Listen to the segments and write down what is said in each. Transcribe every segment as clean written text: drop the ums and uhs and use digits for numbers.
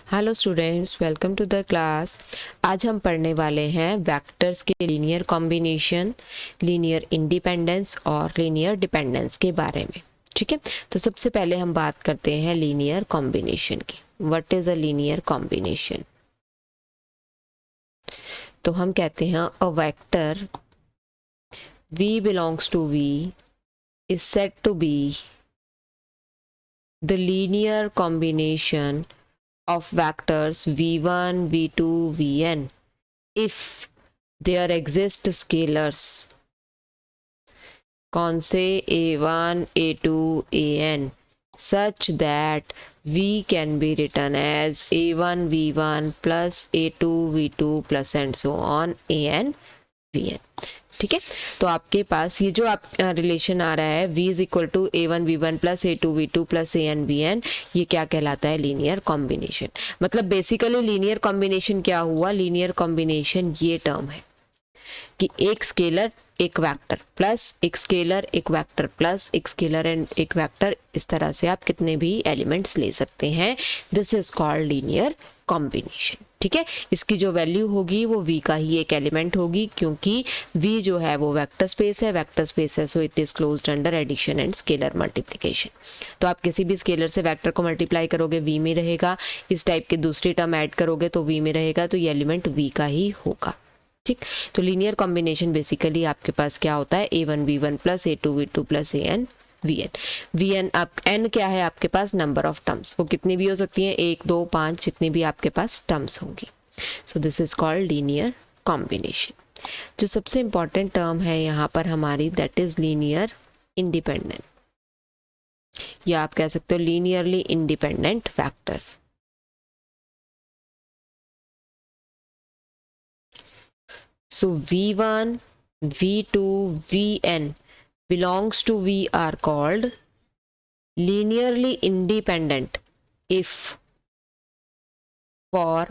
Hello students, welcome to the class. आज हम पढ़ने वाले हैं वेक्टर्स के लीनियर कॉम्बिनेशन, लीनियर इंडिपेंडेंस और लीनियर डिपेंडेंस के बारे में। ठीक है, तो सबसे पहले हम बात करते हैं लीनियर कॉम्बिनेशन की। What is a linear combination? तो हम कहते हैं a vector v belongs to v is said to be the linear combination of vectors v1, v2, vn if there exist scalars। कौन से? a1, a2, an such that v can be written as a1 v1 plus a2 v2 plus and so on an vn। ठीक है, तो आपके पास ये जो आप relation आ रहा है v is equal to a1 v1 plus a2 v2 plus an vn, ये क्या कहलाता है? Linear combination. मतलब बेसिकली लीनियर कॉम्बिनेशन क्या हुआ? लीनियर कॉम्बिनेशन ये टर्म है कि एक स्केलर एक वेक्टर प्लस एक स्केलर एक वेक्टर प्लस एक स्केलर एंड एक वेक्टर, इस तरह से आप कितने भी एलिमेंट्स ले सकते हैं। This is called linear combination. ठीक है, इसकी जो वैल्यू होगी वो v का ही एक एलिमेंट होगी, क्योंकि v जो है वो वेक्टर स्पेस है। वेक्टर स्पेस है, so it is closed under addition and scalar multiplication. तो आप किसी भी स्केलर से वेक्टर को मल्टीप्लाई करोगे v में रहेगा, इस टाइप की दूसरी टर्म ऐड करोगे तो v में रहेगा, तो ये एलिमेंट v का ही होगा। ठीक, तो लीनियर कॉम्बिनेशन बेसिकली आपके पास क्या होता है? a1 v1 plus a2 v2 plus an vn। vn आप n क्या है आपके पास? Number of terms. वो कितनी भी हो सकती हैं, 1 2 5, जितनी भी आपके पास टर्म्स होंगी। So this is called linear combination. जो सबसे इंपॉर्टेंट टर्म है यहाँ पर हमारी, दैट इज लीनियर इंडिपेंडेंट, या आप कह सकते हो linearly independent factors. So v1, v2, vn belongs to v are called linearly independent if for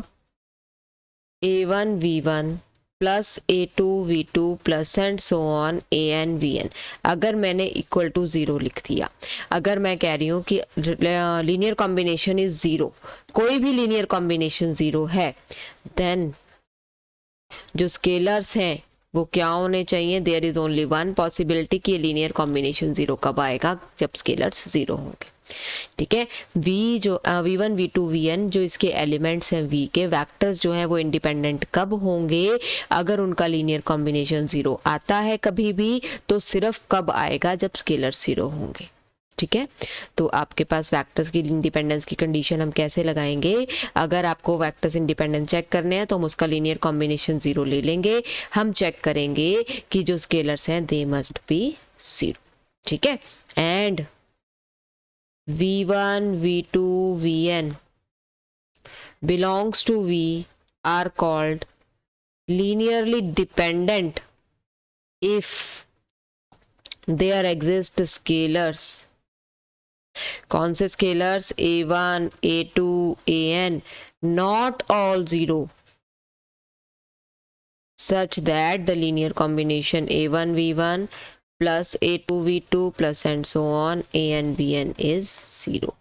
a1 v1 plus a2 v2 plus and so on an vn। अगर मैंने equal to 0 लिख दिया, अगर मैं कह रही हूँ कि लीनियर कॉम्बिनेशन इज 0, कोई भी लीनियर कॉम्बिनेशन 0 है, देन जो स्केलर्स हैं वो क्या होने चाहिए? There is only one possibility कि लीनियर कॉम्बिनेशन 0 कब आएगा? जब स्केलर्स 0 होंगे। ठीक है, v जो v1 v2 vn जो इसके एलिमेंट्स हैं, v के वेक्टर्स जो हैं वो इंडिपेंडेंट कब होंगे? अगर उनका लीनियर कॉम्बिनेशन 0 आता है कभी भी, तो सिर्फ कब आएगा? जब स्केलर्स 0 होंगे। ठीक है, तो आपके पास वेक्टर्स की इंडिपेंडेंस की कंडीशन हम कैसे लगाएंगे? अगर आपको वेक्टर्स इंडिपेंडेंस चेक करने हैं तो हम उसका लीनियर कॉम्बिनेशन 0 ले लेंगे। हम चेक करेंगे कि जो स्केलर्स हैं दे मस्ट बी 0। ठीक है, and v1 v2 vn belongs to v are called linearly dependent if there exist scalars। कौन से scalars? a1 a2 an not all 0 such that the linear combination a1 v1 plus a2 v2 plus and so on an vn is 0।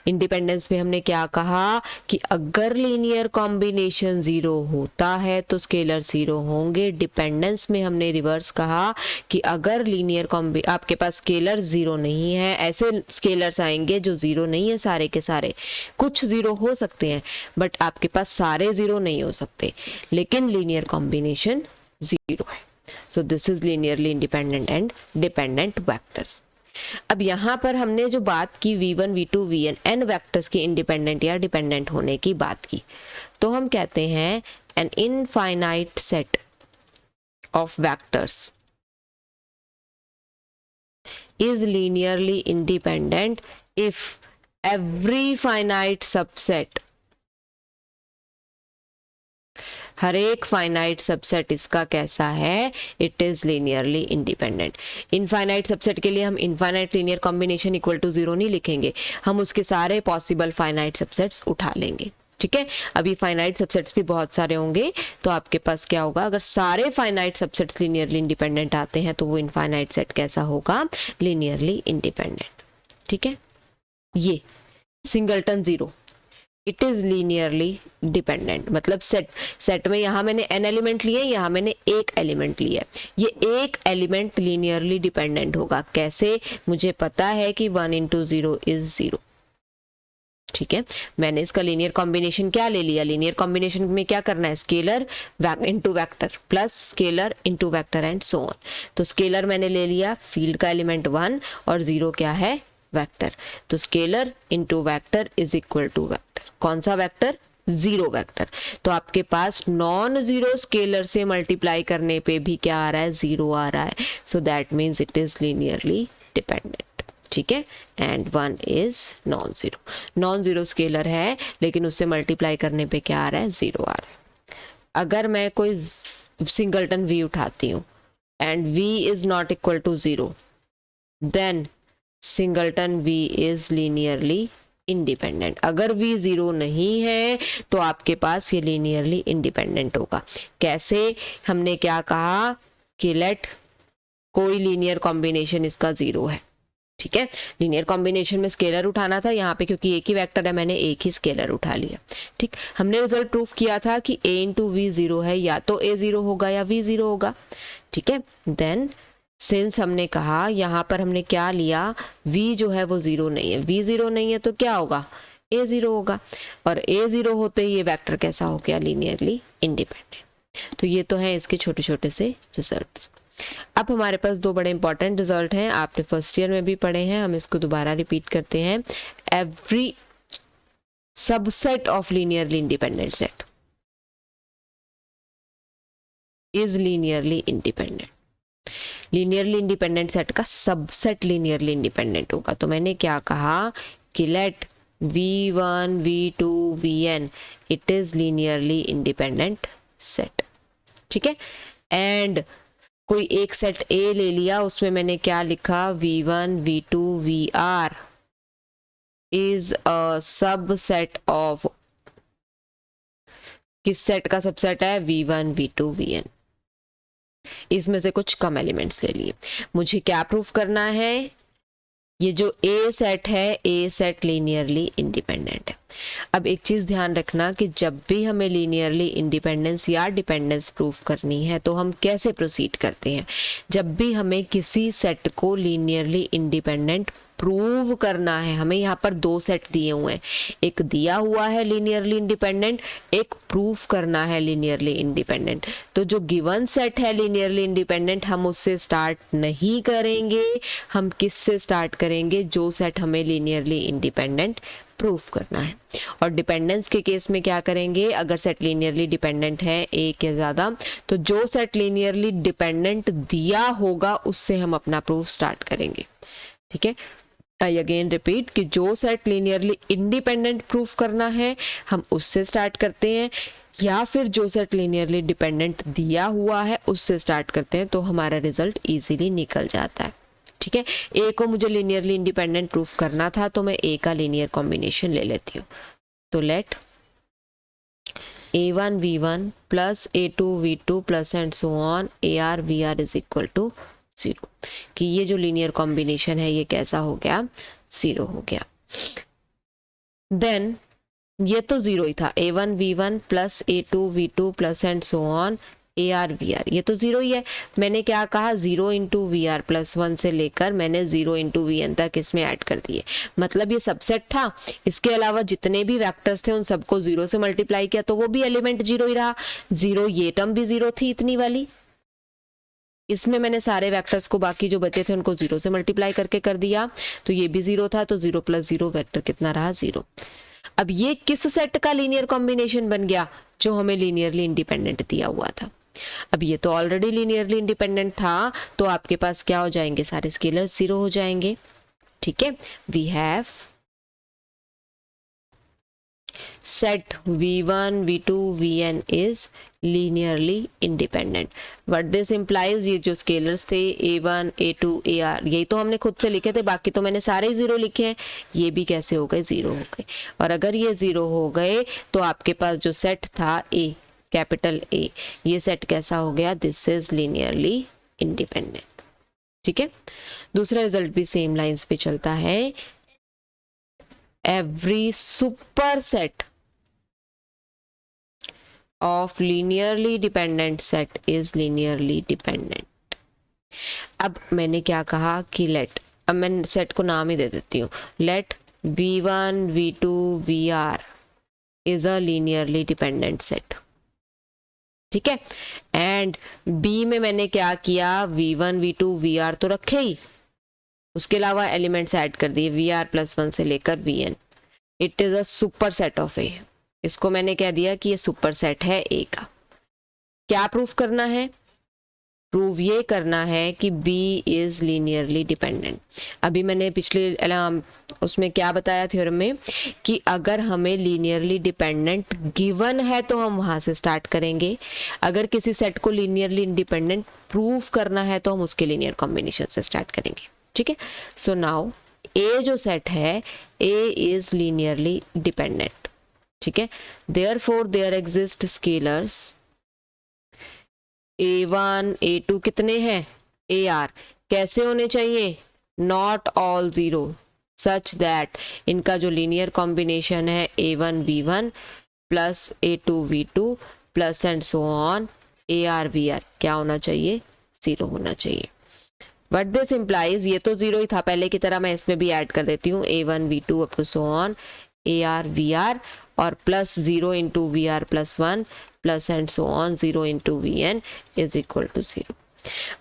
Independence में हमने क्या कहा कि अगर linear combination 0 होता है तो स्केलर 0 होंगे। डिपेंडेंस में हमने रिवर्स कहा कि अगर लीनियर आपके पास स्केलर 0 नहीं है, ऐसे स्केलर्स आएंगे जो 0 नहीं है सारे के सारे, कुछ 0 हो सकते हैं बट आपके पास सारे 0 नहीं हो सकते, लेकिन लीनियर कॉम्बिनेशन 0 है। So this is linearly independent and dependent vectors. अब यहाँ पर हमने जो बात की v1 v2 vn n vectors के इंडिपेंडेंट या डिपेंडेंट होने की बात की, तो हम कहते हैं an infinite set of vectors is linearly independent if every finite subset, हर एक फाइनाइट सबसेट इसका कैसा है? It is linearly independent. Infinite subset के लिए हम infinite linear combination equal to 0 नहीं लिखेंगे, हम उसके सारे पॉसिबल फाइनाइट सबसेट्स उठा लेंगे। ठीक है, अभी फाइनाइट सबसेट्स भी बहुत सारे होंगे, तो आपके पास क्या होगा? अगर सारे फाइनाइट सबसेट्स लीनियरली इंडिपेंडेंट आते हैं तो वो इनफाइनाइट सेट कैसा होगा? Linearly independent. ठीक है, ये singleton 0, it is linearly dependent. मतलब सेट में यहाँ मैंने n एलिमेंट लिए, यहाँ मैंने एक एलिमेंट लिया, ये एक एलिमेंट लीनियरली डिपेंडेंट होगा। कैसे? मुझे पता है कि 1 इंटू 0 इज 0। ठीक है, मैंने इसका लीनियर कॉम्बिनेशन क्या ले लिया? लीनियर कॉम्बिनेशन में क्या करना है? Scalar into vector plus scalar into vector and so on. तो स्केलर मैंने ले लिया, फील्ड का एलिमेंट 1 और 0 क्या है? वेक्टर। तो scalar into vector is equal to vector. कौन सा वेक्टर? 0 वेक्टर। तो आपके पास नॉन जीरो स्केलर से मल्टीप्लाई करने पे भी क्या आ रहा है? 0 आ रहा है। सो that means it is linearly dependent. ठीक है, and 1 is non zero scalar है, लेकिन उससे मल्टीप्लाई करने पे क्या आ रहा है? 0 आ रहा है। अगर मैं कोई सिंगलटन v उठाती हूँ and v is not equal to 0, then singleton v is linearly independent. अगर v 0 नहीं है तो आपके पास ये लीनियरली इंडिपेंडेंट होगा। कैसे? हमने क्या कहा कि लेट कोई लीनियर कॉम्बिनेशन इसका 0 है। ठीक है, लीनियर कॉम्बिनेशन में स्केलर उठाना था, यहाँ पे क्योंकि एक ही वेक्टर है मैंने एक ही स्केलर उठा लिया। ठीक, हमने रिजल्ट प्रूफ किया था कि a इंटू वी 0 है, या तो a 0 होगा या v 0 होगा। ठीक है, देन सिंस हमने कहा यहाँ पर हमने क्या लिया, v जो है वो 0 नहीं है, v 0 नहीं है तो क्या होगा? a 0 होगा, और a 0 होते ही ये वेक्टर कैसा हो गया? Linearly independent. तो ये तो है इसके छोटे छोटे से रिजल्ट्स। अब हमारे पास दो बड़े इंपॉर्टेंट रिजल्ट हैं, आपने फर्स्ट ईयर में भी पढ़े हैं, हम इसको दोबारा रिपीट करते हैं। Every subset of linearly independent set is linearly independent. Linearly independent set का सबसेट लीनियरली इंडिपेंडेंट होगा। तो मैंने क्या कहा कि let v1 v2 vn it is linearly independent set. ठीक है, एंड कोई एक सेट A ले लिया, उसमें मैंने क्या लिखा? v1 v2 vr is a subset of, किस सेट का सबसेट है? v1 v2 vn। इसमें से कुछ कम एलिमेंट्स ले लिए। मुझे क्या प्रूफ करना है? ये जो A सेट है, A सेट लीनियरली इंडिपेंडेंट है। अब एक चीज ध्यान रखना कि जब भी हमें लीनियरली इंडिपेंडेंस या डिपेंडेंस प्रूफ करनी है तो हम कैसे प्रोसीड करते हैं? जब भी हमें किसी सेट को लीनियरली इंडिपेंडेंट प्रूव करना है, हमें यहाँ पर दो सेट दिए हुए हैं, एक दिया हुआ है लीनियरली इंडिपेंडेंट, एक प्रूफ करना है लीनियरली इंडिपेंडेंट। तो जो गिवन सेट है लीनियरली इंडिपेंडेंट, हम उससे स्टार्ट नहीं करेंगे, हम किस से स्टार्ट करेंगे? जो सेट हमें लीनियरली इंडिपेंडेंट प्रूफ करना है। और डिपेंडेंस के केस में क्या करेंगे? अगर सेट लीनियरली डिपेंडेंट है एक या ज्यादा, तो जो सेट लीनियरली डिपेंडेंट दिया होगा उससे हम अपना प्रूफ स्टार्ट करेंगे। ठीक है, आई अगेन रिपीट कि जो सेट लीनियरली इंडिपेंडेंट प्रूफ करना है हम उससे स्टार्ट करते हैं, या फिर जो सेट लीनियरली डिपेंडेंट दिया हुआ है उससे स्टार्ट करते हैं, तो हमारा रिजल्ट इजीली निकल जाता है। ठीक है, ए को मुझे लीनियरली इंडिपेंडेंट प्रूफ करना था तो मैं ए का लीनियर कॉम्बिनेशन ले लेती हूँ। तो let a1 v1 plus a2 v2 plus and so on ar vr is equal to 0, कि ये जो लीनियर कॉम्बिनेशन है ये कैसा हो गया? 0 हो गया। देन ये तो 0 ही था, a1 v1 plus a2 v2 plus and so on ar vr, ये तो 0 ही है। मैंने क्या कहा? 0 इंटू वी आर प्लस 1 से लेकर मैंने 0 इंटू वी एन तक इसमें ऐड कर दिए। मतलब ये सबसेट था, इसके अलावा जितने भी वेक्टर्स थे उन सबको 0 से मल्टीप्लाई किया तो वो भी एलिमेंट 0 ही रहा। 0, ये टर्म भी 0 थी इतनी वाली, इसमें मैंने सारे वेक्टर्स को बाकी जो बचे थे उनको 0 से मल्टीप्लाई करके कर दिया, तो ये भी 0 था, तो 0 प्लस 0 वेक्टर कितना रहा? 0। अब ये किस सेट का लीनियर कॉम्बिनेशन बन गया? जो हमें लीनियरली इंडिपेंडेंट दिया हुआ था। अब ये तो ऑलरेडी लीनियरली इंडिपेंडेंट था, तो आपके पास क्या हो जाएंगे? सारे स्केलर 0 हो जाएंगे। ठीक है, we have set v1 v2 vn is linearly independent. What this implies, ये जो स्केलर्स थे a1 a2 ar, यही तो हमने खुद से लिखे थे, बाकी तो मैंने सारे 0 लिखे हैं, ये भी कैसे हो गए? 0 हो गए। और अगर ये 0 हो गए तो आपके पास जो सेट था a, कैपिटल A, ये सेट कैसा हो गया? This is linearly independent. ठीक है, दूसरा रिजल्ट भी सेम लाइंस पे चलता है। Every super set of linearly dependent set is linearly dependent. अब मैंने क्या कहा कि let, अब मैं सेट को नाम ही दे देती हूँ, let v1 v2 vr is a linearly dependent set. ठीक है, एंड b में मैंने क्या किया, v1 v2 vr तो रखे ही, उसके अलावा एलिमेंट्स ऐड कर दिए vr प्लस 1 से लेकर vn. It is a superset of A. इसको मैंने कह दिया कि ये सुपर सेट है ए का. क्या प्रूफ करना है, प्रूव ये करना है कि B इज लीनियरली डिपेंडेंट. अभी मैंने पिछले उसमें क्या बताया थ्योरम में कि अगर हमें लीनियरली डिपेंडेंट गिवन है तो हम वहां से स्टार्ट करेंगे. अगर किसी सेट को लीनियरली इंडिपेंडेंट प्रूव करना है तो हम उसके लीनियर कॉम्बिनेशन से स्टार्ट करेंगे. ठीक है, सो नाउ ए जो सेट है, ए इज लीनियरली डिपेंडेंट. ठीक है, therefore there exist scalars a1 a2 कितने हैं, ar कैसे होने चाहिए, not all zero, such that इनका जो लीनियर कॉम्बिनेशन है a1 b1 plus a2 v2 plus and so on ar vr क्या होना चाहिए, जीरो होना चाहिए. बट दिस इम्प्लाइज, ये तो जीरो ही था पहले की तरह, मैं इसमें भी ऐड कर देती हूँ a1 v2 up to so on ar vr और plus 0 into V R plus 1 plus and so on 0 into V N is equal to 0.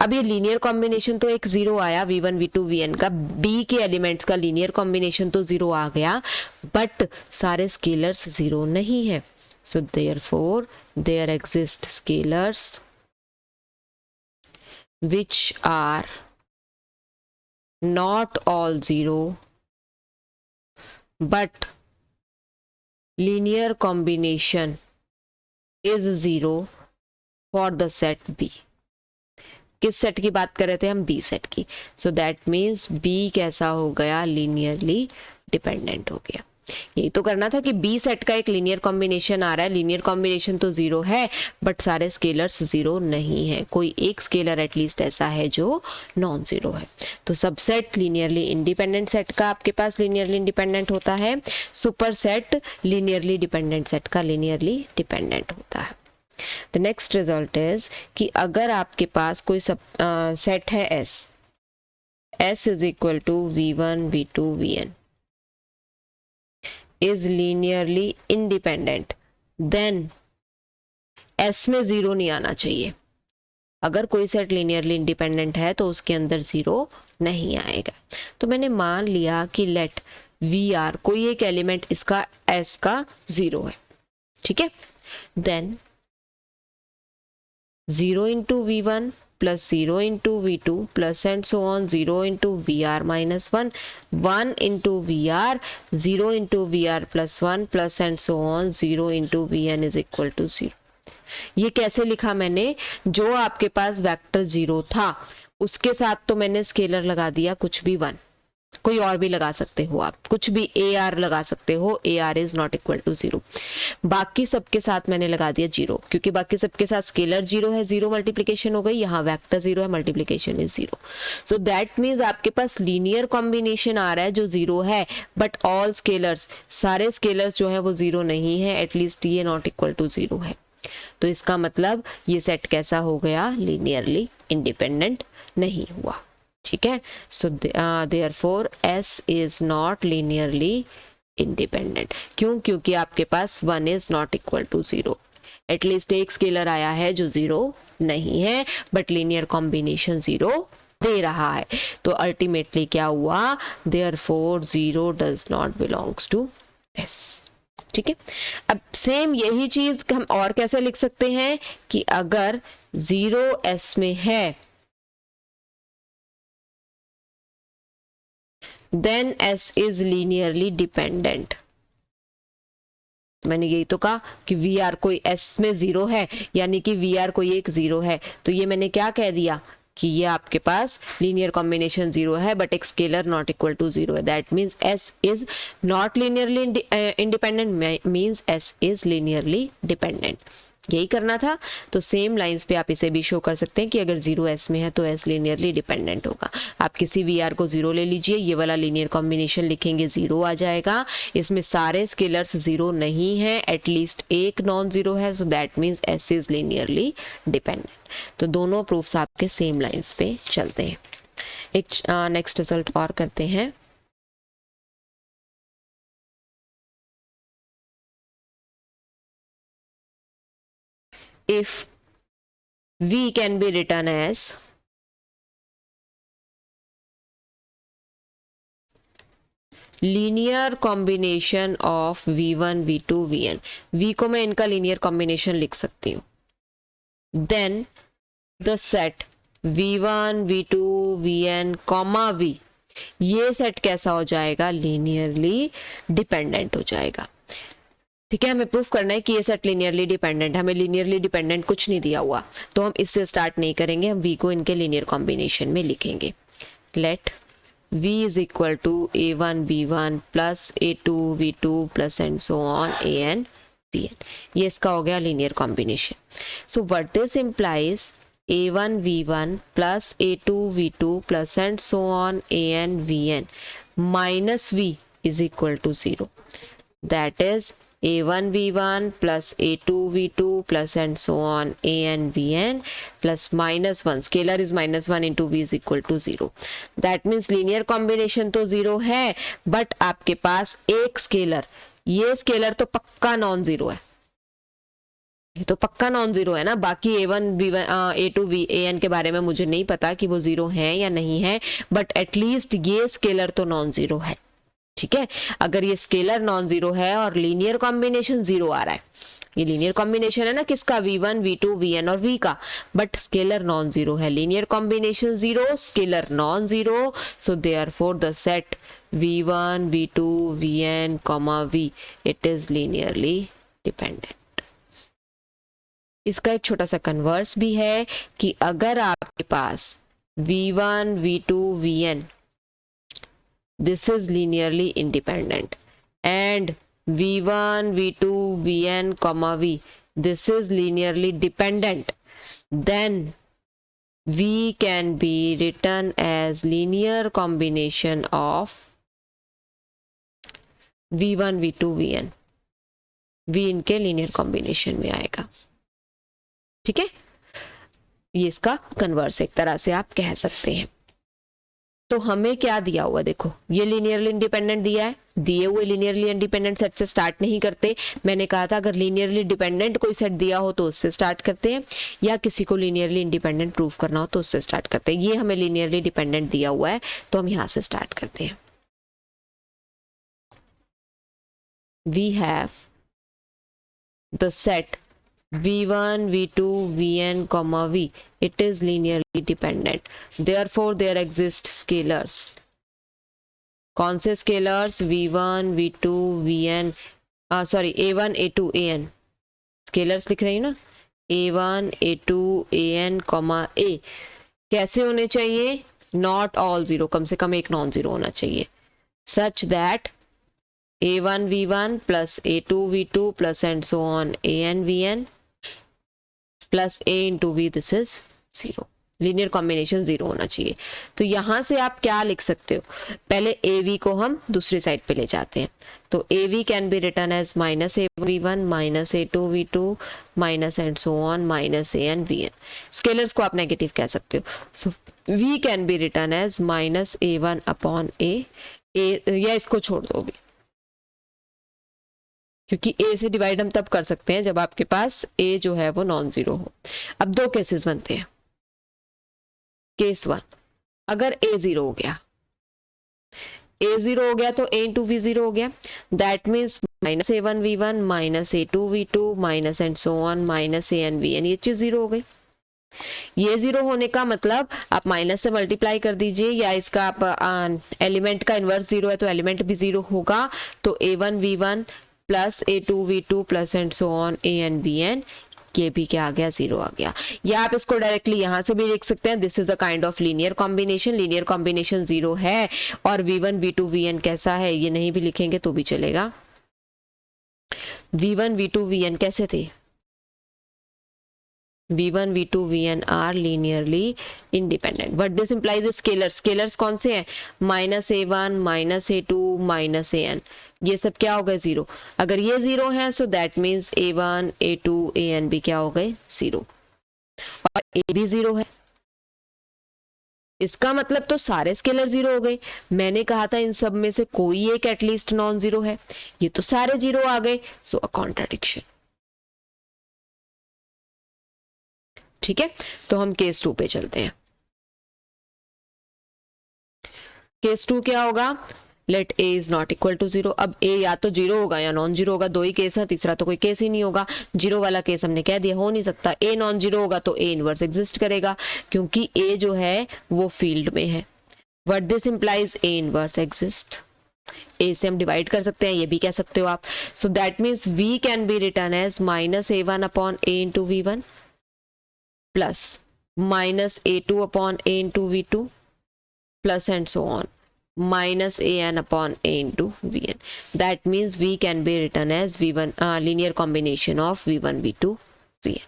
अब ये लीनियर कॉम्बिनेशन तो एक जीरो आया v1 v2 vn का, b के एलिमेंट्स का linear combination तो जीरो आ गया, बट सारे स्केलर्स जीरो नहीं है. So therefore there exist scalars which are not all zero but linear combination is zero for the set B. किस सेट की बात कर रहे थे हम, B सेट की. सो दैट मीन्स B कैसा हो गया, लीनियरली डिपेंडेंट हो गया. यही तो करना था कि B सेट का एक लीनियर कॉम्बिनेशन आ रहा है, लीनियर कॉम्बिनेशन तो जीरो है बट सारे स्केलर्स जीरो नहीं है, कोई एक स्केलर एटलीस्ट ऐसा है जो नॉन जीरो है. तो सबसेट लीनियरली इंडिपेंडेंट सेट का आपके पास लीनियरली इंडिपेंडेंट होता है, super set linearly dependent set का लीनियरली डिपेंडेंट होता है. द नेक्स्ट रिजल्ट इज कि अगर आपके पास कोई सेट है S is equal to v1 v2 vn is linearly independent, then S में जीरो नहीं आना चाहिए. अगर कोई सेट लीनियरली इंडिपेंडेंट है तो उसके अंदर जीरो नहीं आएगा. तो मैंने मान लिया कि लेट VR कोई एक एलिमेंट इसका S का जीरो है. ठीक है, then 0 into v1 plus 0 into v2 plus and so on 0 into vr minus 1 1 into vr 0 into vr plus 1 plus and so on 0 into vn is equal to 0. ये कैसे लिखा मैंने, जो आपके पास वेक्टर जीरो था उसके साथ तो मैंने स्केलर लगा दिया कुछ भी 1, कोई और भी लगा सकते हो आप, कुछ भी AR लगा सकते हो, AR is not equal to 0. बाकी सबके साथ मैंने लगा दिया 0 क्योंकि बाकी सबके साथ स्केलर 0 है, 0 मल्टीप्लिकेशन हो गई, यहाँ वेक्टर 0 है, multiplication is 0. So that means आपके पास लीनियर कॉम्बिनेशन आ रहा है जो 0 है बट ऑल स्केलर्स, सारे स्केलर्स जो है वो 0 नहीं है, एटलीस्ट ये नॉट इक्वल टू 0 है. तो इसका मतलब ये सेट कैसा हो गया, लीनियरली इंडिपेंडेंट नहीं हुआ. ठीक है, so therefore S is not linearly independent. क्यों, क्योंकि आपके पास 1 is not equal to 0, at least एक स्केलर आया है जो 0 नहीं है बट लीनियर कॉम्बिनेशन 0 दे रहा है. तो अल्टीमेटली क्या हुआ, therefore 0 does not belongs to S. ठीक है, अब सेम यही चीज हम और कैसे लिख सकते हैं कि अगर 0 S में है then S is linearly dependent. मैंने यही तो कहा कि VR कोई S में 0 है यानी कि VR कोई एक 0 है. तो ये मैंने क्या कह दिया कि ये आपके पास लीनियर कॉम्बिनेशन 0 है बट एक स्केलर नॉट इक्वल टू 0 है. That means S is not linearly independent, means S is linearly dependent. यही करना था। तो सेम लाइंस पे आप इसे भी शो कर सकते हैं कि अगर 0 S में है तो S लीनियरली डिपेंडेंट होगा। आप किसी VR को 0 ले लीजिए, ये वाला लीनियर कॉम्बिनेशन लिखेंगे 0 आ जाएगा। इसमें सारे स्केलर्स 0 नहीं है, एटलीस्ट एक नॉन जीरो है, सो that means S is linearly dependent. तो दोनों प्रूफ्स आपके सेम लाइंस पे चलते हैं। एक नेक्स्ट रिजल्ट और करते हैं। If V can be written as linear combination of V1 V2 Vn, V को मैं इनका लीनियर कॉम्बिनेशन लिख सकती हूँ, then the set V1 V2 Vn comma V, ये सेट कैसा हो जाएगा, लीनियरली डिपेंडेंट हो जाएगा। ठीक है, हमें प्रूफ करना है कि ये सेट लीनियरली डिपेंडेंट, हमें लीनियरली डिपेंडेंट कुछ नहीं दिया हुआ, तो हम इससे स्टार्ट नहीं करेंगे, हम V को इनके लीनियर कॉम्बिनेशन में लिखेंगे। Let V is equal to A1 B1 plus A2 V2 plus and so on AN Bn, ये इसका हो गया linear combination. So what this implies A1 V1 plus A2 V2 plus and so on AN Vn minus V is equal to 0, that is A1 V1 plus A2 V2 plus and so on AN Vn plus minus 1, scalar is minus 1 into V is equal to 0, that means linear combination तो 0 है, but आपके पास एक scalar, ये scalar तो पक्का non zero है, ये तो पक्का नॉन जीरो है ना। बाकी A1 B1 A2 V AN के बारे में मुझे नहीं पता कि वो जीरो है या नहीं है, बट एटलीस्ट ये स्केलर तो नॉन जीरो है। ठीक है, अगर ये स्केलर नॉन जीरो है और लीनियर कॉम्बिनेशन 0 आ रहा है, ये लीनियर कॉम्बिनेशन है ना किसका, V1 V2 Vn और V का, बट स्केलर नॉन जीरो है, linear combination 0, scalar non zero, so therefore the set V1 V2 Vn V, it is linearly dependent. इसका एक छोटा सा कन्वर्स भी है कि अगर आपके पास V1 V2 Vn this is linearly independent and V1 V2 Vn V this is linearly dependent, then V can be written as linear combination of V1 V2 Vn, V इनके linear combination में आएगा। ठीक है, ये इसका converse एक तरह से आप कह सकते हैं। तो हमें क्या दिया हुआ, देखो ये लीनियरली इंडिपेंडेंट दिया है, दिए हुए लीनियरली इंडिपेंडेंट सेट से स्टार्ट नहीं करते। मैंने कहा था अगर लीनियरली डिपेंडेंट कोई सेट दिया हो तो उससे स्टार्ट करते हैं, या किसी को लीनियरली इंडिपेंडेंट प्रूफ करना हो तो उससे स्टार्ट करते हैं। ये हमें लीनियरली डिपेंडेंट दिया हुआ है तो हम यहां से स्टार्ट करते हैं। We have the set V1 V2 Vn V, it is linearly dependent, therefore there exist scalars। कौन से scalars, V1 V2 Vn sorry A1 A2 AN, scalars लिख रही हूँ ना, A1 A2 AN A, कैसे होने चाहिए, नॉट ऑल जीरो, कम से कम एक नॉन जीरो होना चाहिए, such that A1 V1 plus A2 V2 plus and so on AN Vn plus A into V, this is 0, linear combination 0 होना चाहिए। तो यहां से आप क्या लिख सकते हो, पहले AV को हम दूसरी साइड पे ले जाते हैं, तो AV can be written as minus A1 minus A2 V2 minus and so on minus AN Vn। Scalars को आप नेगेटिव कह सकते हो, so V can be written as minus A1 upon A, या इसको छोड़ दो भी, क्योंकि A से डिवाइड हम तब कर सकते हैं जब आपके पास A जो है वो नॉन जीरो हो। अब दो केसेस बनते हैं। केस 1, अगर A 0 हो गया, A 0 हो गया तो A इंटू V 0 हो गया, that means minus A1 V1 minus A2 V2 minus and so on minus AN Vn, ये चीज 0 हो गई। ये 0 होने का मतलब आप माइनस से मल्टीप्लाई कर दीजिए, या इसका आप एलिमेंट का इनवर्स 0 है तो एलिमेंट भी 0 होगा, तो A1 V1 plus A2 V2 plus and so on AN Vn, ये भी क्या आ गया, 0 आ गया। या आप इसको डायरेक्टली यहां से भी लिख सकते हैं, this is a kind of linear combination, linear combination 0 है और V1 V2 Vn कैसा है, ये नहीं भी लिखेंगे तो भी चलेगा। V1 V2 Vn कैसे थे, v1 v2 vn are linearly independent. What this implies is scalars कौन से हैं, -a1 -a2 -an, ये सब क्या हो गए जीरो. अगर ये जीरो है सो that means a1 a2 an भी क्या हो गए जीरो, और a भी जीरो है. इसका मतलब तो सारे स्केलर जीरो हो गए. मैंने कहा था इन सब में से कोई एक एटलीस्ट नॉन जीरो है, ये तो सारे जीरो आ गए, सो अ कॉन्ट्राडिक्शन. ठीक है, तो हम केस 2 पे चलते हैं. केस 2 क्या होगा, let a is not equal to zero. अब a या तो जीरो होगा या नॉन जीरो होगा, दो ही केस है, तीसरा तो कोई केस ही नहीं होगा. जीरो वाला केस हमने कह दिया हो नहीं सकता. a नॉन जीरो होगा तो a इनवर्स एग्जिस्ट करेगा, क्योंकि a जो है वो फील्ड में है. What this implies, a inverse exist. a से हम डिवाइड कर सकते हैं, ये भी कह सकते हो आप. So that means v can be written as -a1 upon a into v1 plus -a2 upon a into v2 plus and so on -an upon a into vn. That means v can be written as v1 linear combination of v1 v2 vn.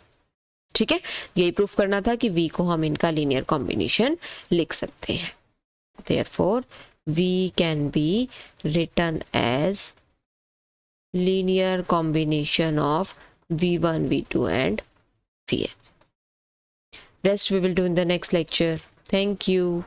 ठीक है, यही proof करना था कि v को हम इनका linear combination लिख सकते हैं. Therefore v can be written as linear combination of v1 v2 and vn. Rest we will do in the next lecture. Thank you.